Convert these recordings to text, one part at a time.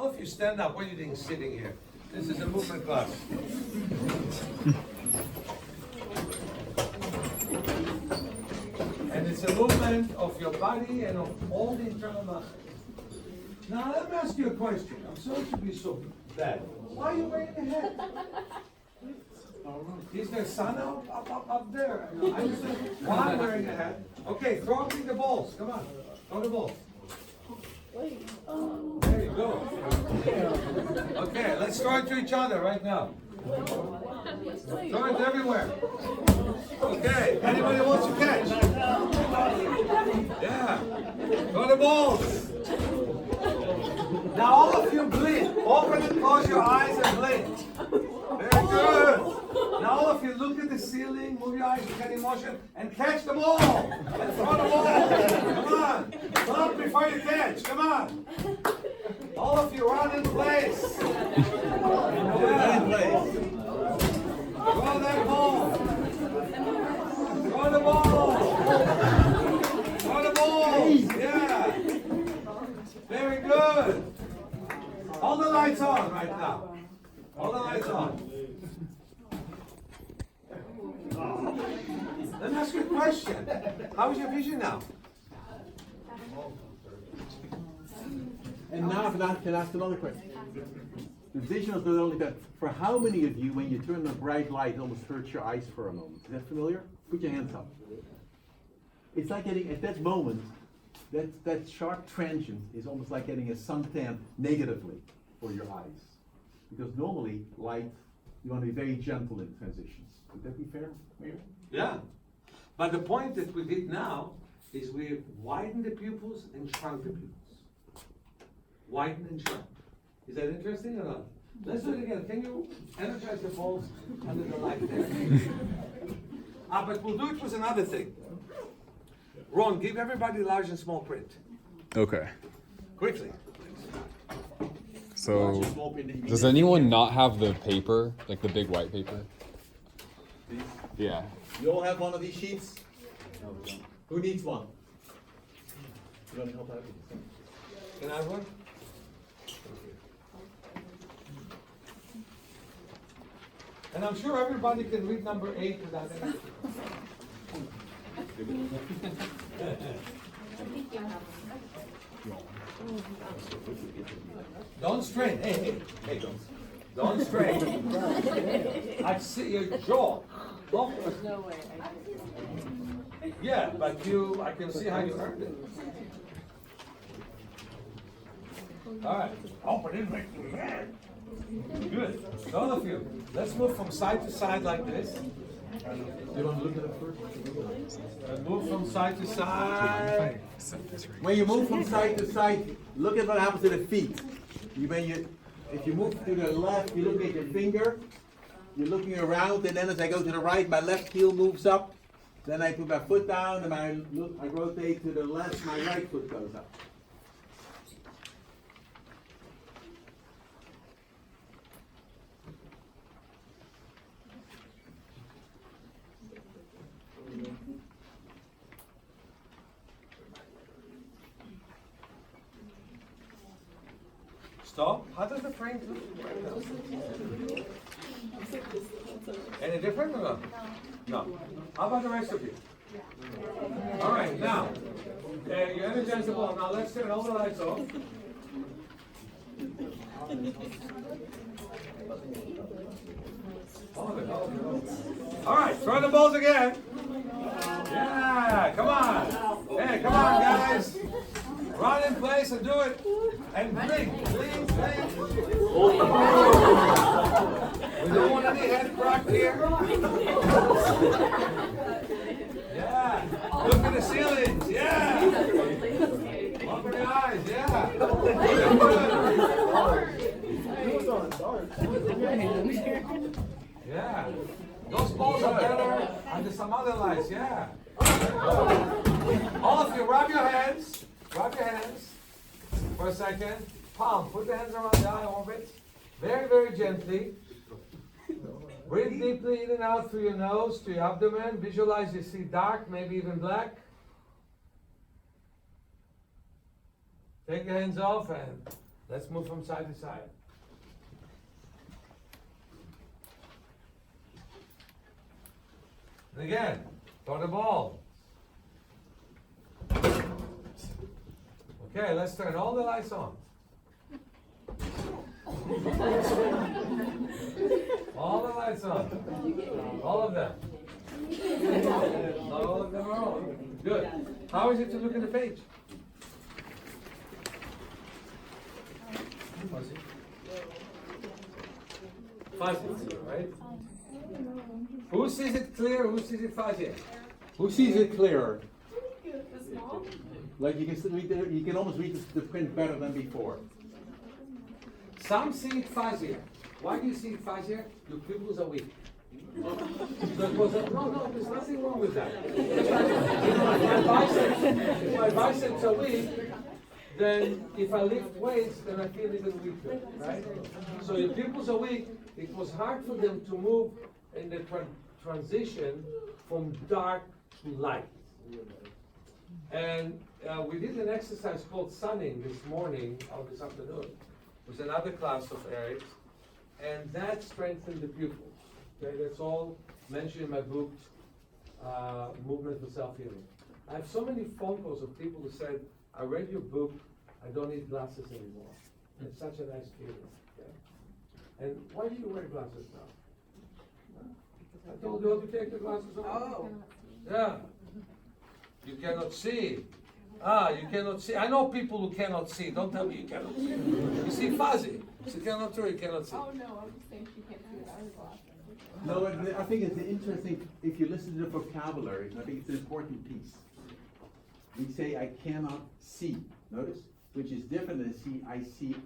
all of you stand up. What are you doing sitting here? This is a movement class. And it's a movement of your body and of all the internal muscles. Now let me ask you a question. I'm sorry to be so bad. Why are you wearing a hat? Is there sun up there? I understand. Why I'm wearing a hat? Okay, throw me the balls. Come on. Throw the balls. There you go. Okay, let's throw it to each other right now. Throw it everywhere. Okay, anybody wants to catch? Yeah. Throw the balls. Now all of you blink. Open and close your eyes and blink. Very good. Now all of you look at the ceiling, move your eyes, look at emotion, and catch them all. And throw them all. Come on. Look before you catch. Come on. All of you run in place. Yeah. Throw that ball. Throw the ball. Throw the balls. Yeah. Very good. All the lights on right now. All the lights on. Let me ask you a question. How is your vision now? And now I can ask another question. The vision is not only that. For how many of you, when you turn on a bright light, it almost hurts your eyes for a moment? Is that familiar? Put your hands up. It's like getting, at that moment, that sharp transient is almost like getting a suntan negatively for your eyes. Because normally, light, you want to be very gentle in transitions. Would that be fair, Meir? Yeah. But the point that we did now is we widened the pupils and shrunk the pupils. Widened and shrunk. Is that interesting or not? Let's do it again. Can you energize the balls under the light there? But we'll do it with another thing. Ron, give everybody large and small print. Okay. Quickly. So, does anyone not have the paper, like the big white paper? Yeah. You all have one of these sheets? Who needs one? You want to help out? Can I have one? And I'm sure everybody can read number 8 without any. Don't strain. Hey, don't strain. I see your jaw. No way. Yeah, but I can see how you earned it. All right. Oh, but it makes me mad. Good. So all of you, let's move from side to side like this. You want to look at it first? Move from side to side. When you move from side to side, look at what happens to the feet. If you move to the left, you look at your finger. You're looking around, and then as I go to the right, my left heel moves up. Then I put my foot down, and I rotate to the left, my right foot goes up. Stop. How does the frame look right now? Any different or not? No. How about the rest of you? All right, now, you energize the ball. Now let's turn all the lights off. All right, throw the balls again. Yeah, come on. Hey, come on, guys. Run in place and do it. And blink. We don't want any head crack here. Yeah. Look at the ceilings. Yeah. Open the eyes. Yeah. Yeah. Those balls are better under some other lights. Yeah. All of you, rub your hands. Rub your hands for a second. Palm, put the hands around the eye orbit. Very, very gently. Breathe deeply in and out through your nose to your abdomen. Visualize you see dark, maybe even black. Take your hands off and Let's move from side to side. And again, throw the ball. Okay, let's turn all the lights on. All the lights on. All of them. Not all of them are on. Good. How is it to look at the page? Fuzzy. Fuzzy, right? Who sees it clear? Who sees it fuzzy? Who sees it clearer? Like you can read you can almost read the print better than before. Some see it fuzzier. Why do you see it fuzzier? Your pupils are weak. No, there's nothing wrong with that. If my biceps are weak, then if I lift weights, then I feel even weaker, right? So your pupils are weak. It was hard for them to move in the transition from dark to light. And we did an exercise called sunning this morning or this afternoon. It was another class of Erik's, and that strengthened the pupils. Okay, that's all mentioned in my book, Movement for Self-Healing. I have so many phone calls of people who said, I read your book, I don't need glasses anymore. It's such a nice feeling. Okay? And why do you wear glasses now? I told you to take the glasses off. Oh. Yeah. You cannot see. You cannot see. I know people who cannot see. Don't tell me you cannot see. You see fuzzy. You cannot see, you cannot see. Oh no, I'm just saying she can't see without her glasses. No, I think it's interesting, if you listen to the vocabulary, I think it's an important piece. We say, I cannot see, notice? Which is different than I see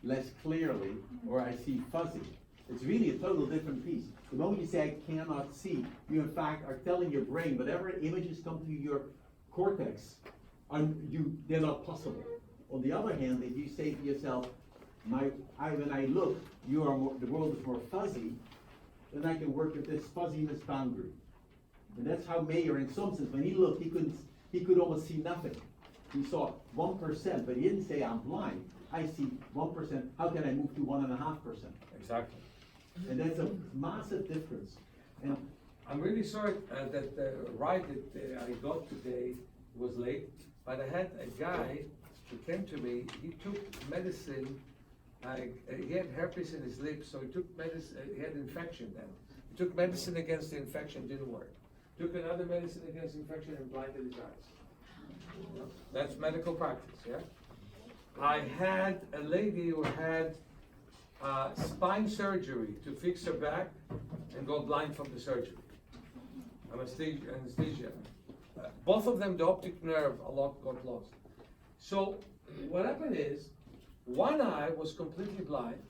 less clearly, or I see fuzzy. It's really a total different piece. The moment you say, I cannot see, you in fact are telling your brain, whatever images come to your cortex, they're not possible. On the other hand, if you say to yourself, when I look, the world is more fuzzy, then I can work with this fuzziness boundary. And that's how Meir, in some sense, when he looked, he could almost see nothing. He saw 1%, but he didn't say, I'm blind. I see 1%, how can I move to 1.5%? Exactly. And that's a massive difference. And I'm really sorry that the ride that I got today was late, but I had a guy who came to me, he took medicine, he had herpes in his lips, so he took medicine, he had infection then. He took medicine against the infection, didn't work. Took another medicine against infection and blinded his eyes. That's medical practice, yeah? I had a lady who had spine surgery to fix her back and go blind from the surgery. Anesthesia. Both of them, the optic nerve, a lot got lost. So what happened is, one eye was completely blind,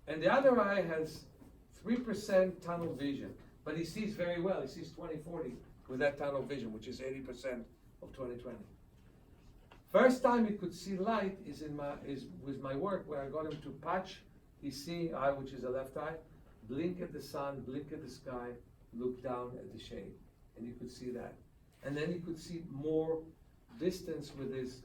and the other eye has 3% tunnel vision, but he sees very well. He sees 20/40 with that tunnel vision, which is 80% of 20/20. First time he could see light is with my work, where I got him to patch his seeing eye, which is the left eye, blink at the sun, blink at the sky, look down at the shade, and you could see that. And then he could see more distance with his,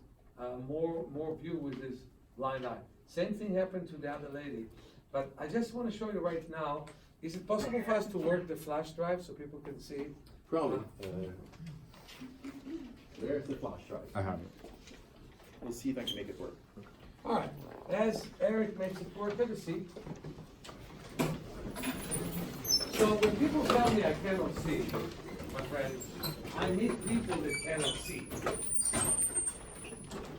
more view with his blind eye. Same thing happened to the other lady. But I just want to show you right now, is it possible for us to work the flash drive so people can see? probably. There's the flash drive. I have it. Let's see if I can make it work. All right, as Erik makes it work, have a seat. So when people tell me I cannot see, my friends, I meet people that cannot see.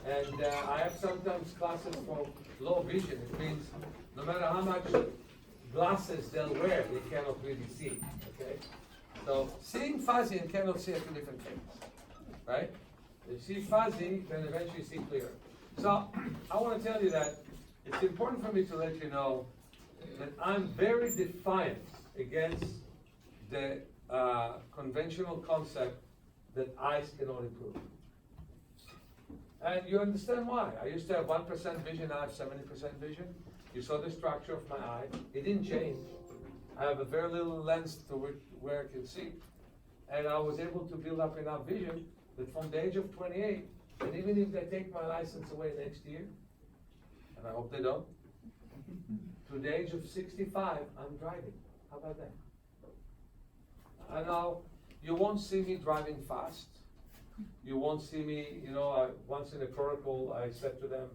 And I have sometimes classes for low vision. It means no matter how much glasses they'll wear, they cannot really see, okay? So seeing fuzzy and cannot see are two different things, right? If you see fuzzy, then eventually you see clear. So I want to tell you that it's important for me to let you know that I'm very defiant against the conventional concept that eyes cannot improve. And you understand why. I used to have 1% vision, now I have 70% vision. You saw the structure of my eye. It didn't change. I have a very little lens to where I can see. And I was able to build up enough vision that from the age of 28, and even if they take my license away next year, and I hope they don't. To the age of 65, I'm driving. How about that? And now, you won't see me driving fast. You won't see me, once in a protocol, I said to them,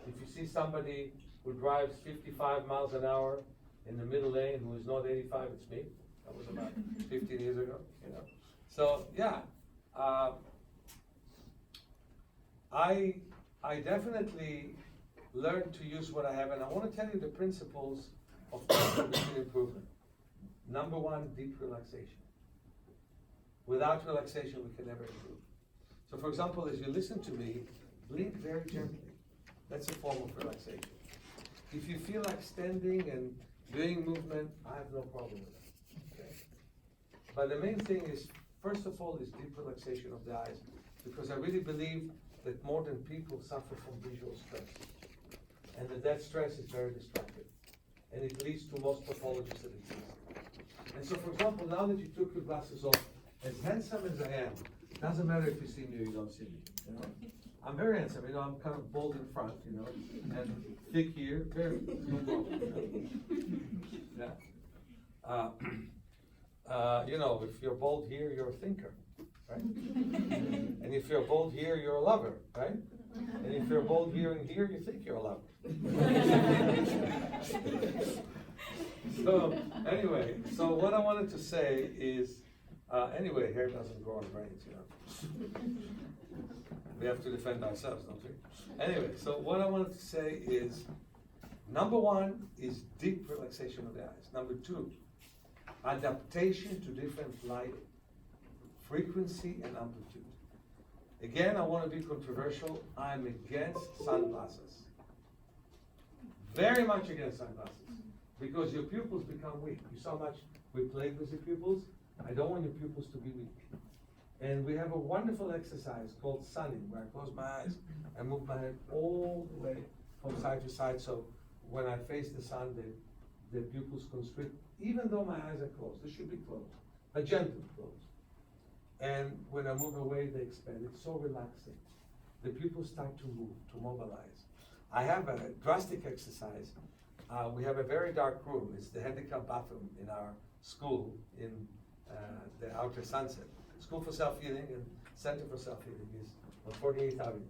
if you see somebody who drives 55 miles an hour in the middle lane who is not 85, it's me. That was about 15 years ago, So, yeah, I definitely learned to use what I have, and I want to tell you the principles of cognitive improvement. Number one, deep relaxation. Without relaxation, we can never improve. So, for example, as you listen to me, blink very gently. That's a form of relaxation. If you feel like standing and doing movement, I have no problem with that. Okay? But the main thing is, first of all, is deep relaxation of the eyes, because I really believe that modern people suffer from visual stress, and that stress is very destructive, and it leads to most pathologies that exist. And so, for example, now that you took your glasses off, as handsome as I am, doesn't matter if you see me or you don't see me. I'm very handsome. I'm kind of bald in front, and thick here. Very no problem. Yeah. If you're bald here, you're a thinker, right? And if you're bald here, you're a lover, right? And if you're bald here and here, you think you're a lover. So anyway, what I wanted to say is, anyway, hair doesn't grow on brains, We have to defend ourselves, don't we? Anyway, so what I wanted to say is, number one is deep relaxation of the eyes. Number two, adaptation to different lighting, frequency and amplitude. Again, I want to be controversial. I'm against sunglasses. Very much against sunglasses. Because your pupils become weak. You saw how much we played with your pupils. I don't want your pupils to be weak. And we have a wonderful exercise called sunning, where I close my eyes and move my head all the way from side to side. So when I face the sun, the pupils constrict, even though my eyes are closed. They should be closed, but gently closed. And when I move away, they expand. It's so relaxing. The pupils start to move, to mobilize. I have a drastic exercise. We have a very dark room. It's the handicap bathroom in our school in the Outer Sunset. School for Self-Healing and Center for Self-Healing is on 48th Avenue,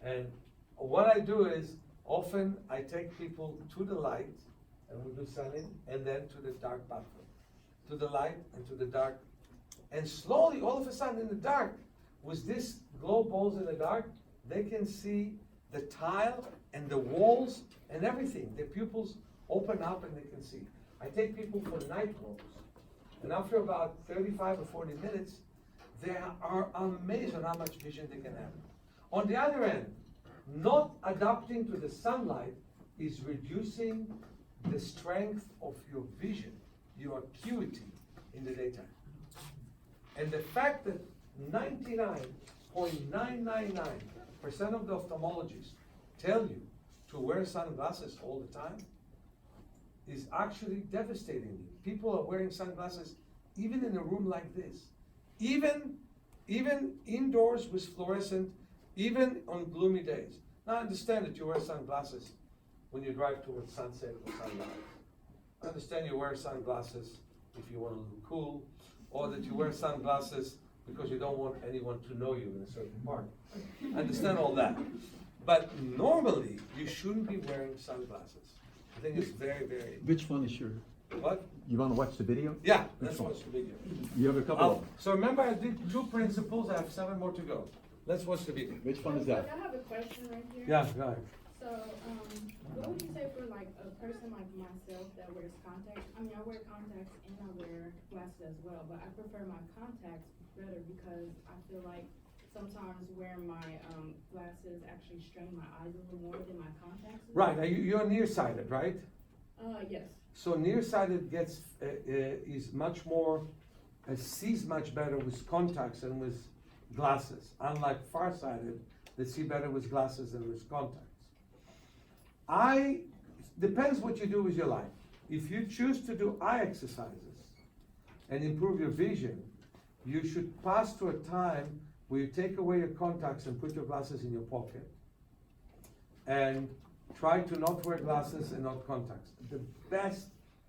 And what I do is, often I take people to the light, and we do sunning, and then to the dark bathroom. To the light and to the dark. And slowly, all of a sudden in the dark, with these glow balls in the dark, they can see the tile and the walls and everything. The pupils open up and they can see. I take people for night walks. And after about 35 or 40 minutes, they are amazed at how much vision they can have. On the other end, not adapting to the sunlight is reducing the strength of your vision, your acuity in the daytime. And the fact that 99.999% of the ophthalmologists tell you to wear sunglasses all the time is actually devastating. People are wearing sunglasses even in a room like this. Even indoors with fluorescent, even on gloomy days. Now I understand that you wear sunglasses when you drive towards sunset or sunrise. I understand you wear sunglasses if you want to look cool, or that you wear sunglasses because you don't want anyone to know you in a certain part. I understand all that. But normally, you shouldn't be wearing sunglasses. I think it's very, very... Which one is your... What? You want to watch the video? Yeah, let's watch the video. You have a couple of them. So remember, I did 2 principles. I have 7 more to go. Let's watch the video. Which one is that? I have a question right here. Yeah, go ahead. So, what would you say for like a person like myself that wears contacts? I mean, I wear contacts and I wear glasses as well, but I prefer my contacts better because I feel like sometimes wearing my glasses actually strain my eyes a little more than my contacts. Right, you're nearsighted, right? Yes. So nearsighted gets is much more sees much better with contacts than with glasses. Unlike farsighted, they see better with glasses than with contacts. Depends what you do with your life. If you choose to do eye exercises and improve your vision, you should pass to a time where you take away your contacts and put your glasses in your pocket. And try to not wear glasses and not contacts. The best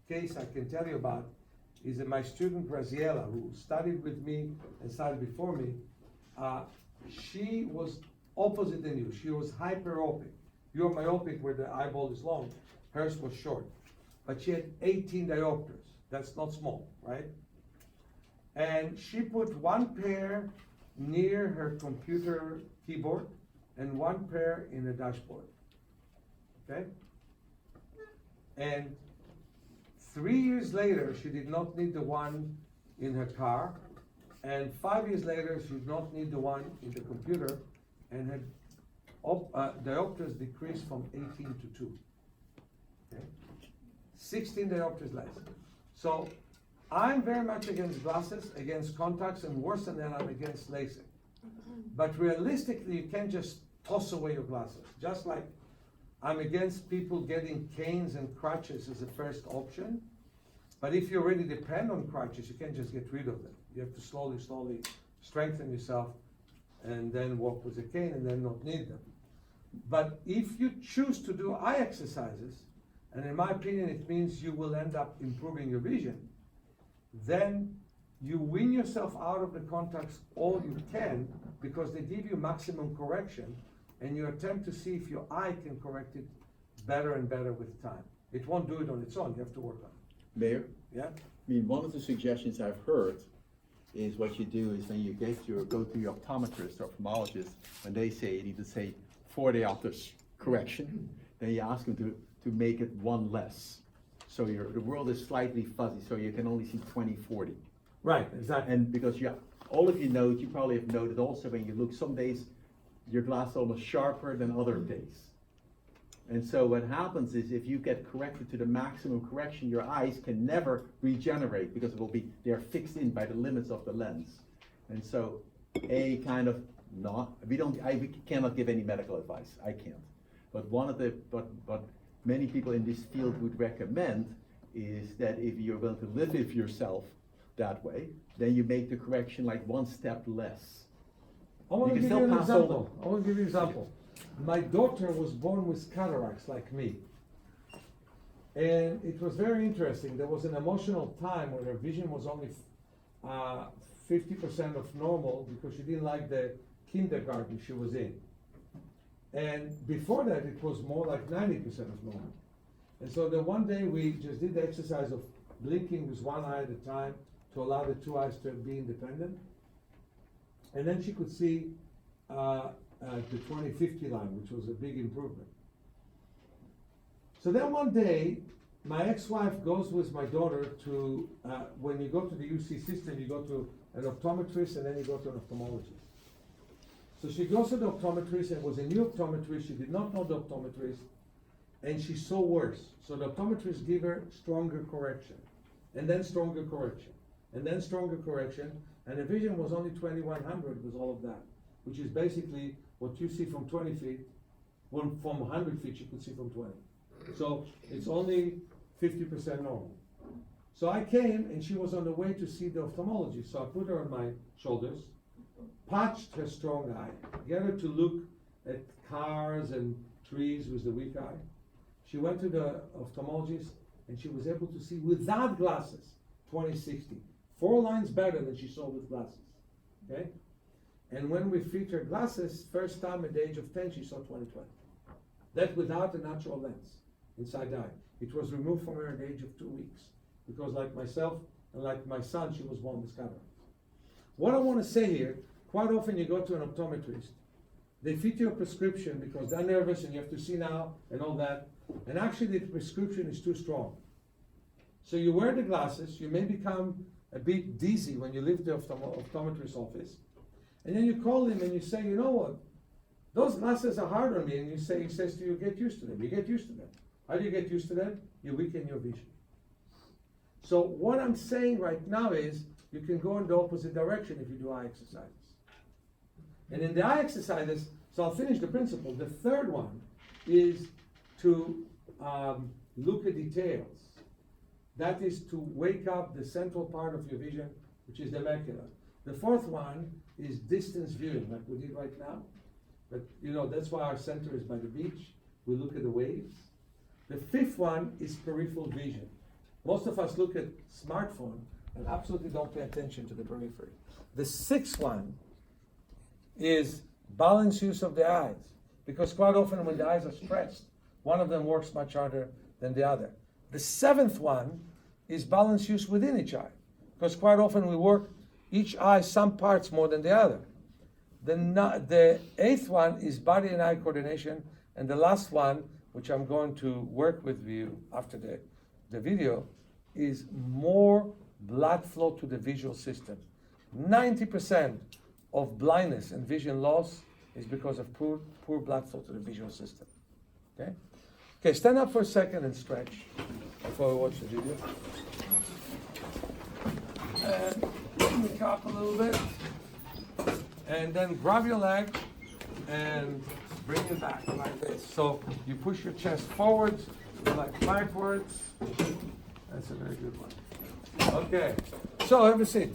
case I can tell you about is that my student Graziella, who studied with me and studied before me, she was opposite than you. She was hyperopic. You're myopic where the eyeball is long. Hers was short. But she had 18 diopters. That's not small, right? And she put one pair near her computer keyboard and one pair in the dashboard. Okay? And 3 years later, she did not need the one in her car. And 5 years later, she did not need the one in the computer. And her diopters decreased from 18 to 2. Okay? 16 diopters less. So I'm very much against glasses, against contacts, and worse than that, I'm against LASIK. But realistically, you can't just toss away your glasses. Just like I'm against people getting canes and crutches as a first option. But if you already depend on crutches, you can't just get rid of them. You have to slowly strengthen yourself and then walk with a cane and then not need them. But if you choose to do eye exercises, and in my opinion it means you will end up improving your vision, then you win yourself out of the contacts all you can because they give you maximum correction and you attempt to see if your eye can correct it better and better with time. It won't do it on its own, you have to work on it. Meir? Yeah? I mean, one of the suggestions I've heard is what you do is when you go to your optometrist or ophthalmologist, when they say you need to say 4 diopters correction, then you ask them to make it one less. So the world is slightly fuzzy, so you can only see 20/40. Right, exactly. And because all of you know, you probably have noted also when you look, some days your glass is almost sharper than other days. And so what happens is if you get corrected to the maximum correction, your eyes can never regenerate because they're fixed in by the limits of the lens. And so we cannot give any medical advice. I can't. But what many people in this field would recommend is that if you're going to live with yourself that way, then you make the correction like one step less. I want to You give can you still an pass example. I want to give you an example. My daughter was born with cataracts like me. And it was very interesting. There was an emotional time when her vision was only 50% of normal because she didn't like the kindergarten she was in. And before that, it was more like 90% of normal. And so the one day we just did the exercise of blinking with one eye at a time to allow the two eyes to be independent. And then she could see the 20/50 line, which was a big improvement. So then one day, my ex-wife goes with my daughter to, when you go to the UC system, you go to an optometrist and then you go to an ophthalmologist. So she goes to the optometrist and was a new optometrist, she did not know the optometrist, and she saw worse. So the optometrist gave her stronger correction, and then stronger correction, and then stronger correction, and the vision was only 2100 with all of that, which is basically what you see from 20 feet, from 100 feet you could see from 20. So it's only 50% normal. So I came and she was on the way to see the ophthalmologist. So I put her on my shoulders, patched her strong eye, get her to look at cars and trees with the weak eye. She went to the ophthalmologist and she was able to see without glasses 20/60, 4 lines better than she saw with glasses. Okay? And when we fit her glasses, first time at the age of 10, she saw 20/20. That without a natural lens inside the eye. It was removed from her at the age of 2 weeks. Because like myself and like my son, she was born with cataracts. What I want to say here, quite often you go to an optometrist, they fit you a prescription because they're nervous and you have to see now and all that. And actually the prescription is too strong. So you wear the glasses, you may become a bit dizzy when you leave the optometrist's office. And then you call him and you say, you know what, those glasses are hard on me. And he says to you, get used to them. You get used to them. How do you get used to them? You weaken your vision. So what I'm saying right now is you can go in the opposite direction if you do eye exercises. And in the eye exercises, so I'll finish the principle. The third one is to look at details. That is to wake up the central part of your vision, which is the macula. The fourth one is distance viewing, like we did right now. But you know, that's why our center is by the beach. we look at the waves. The fifth one is peripheral vision. Most of us look at smartphone and absolutely don't pay attention to the periphery. The sixth one is balanced use of the eyes, because quite often when the eyes are stressed, one of them works much harder than the other. The seventh one is balanced use within each eye, because quite often we work each eye some parts more than the other. The eighth one is body and eye coordination, and the last one, which I'm going to work with you after the video, is more blood flow to the visual system. 90% of blindness and vision loss is because of poor blood flow to the visual system. Okay? Okay, stand up for a second and stretch before we watch the video. And bring the cup a little bit. And then grab your leg and bring it back like this. So you push your chest forwards, like backwards. That's a very good one. Okay, so have a seat.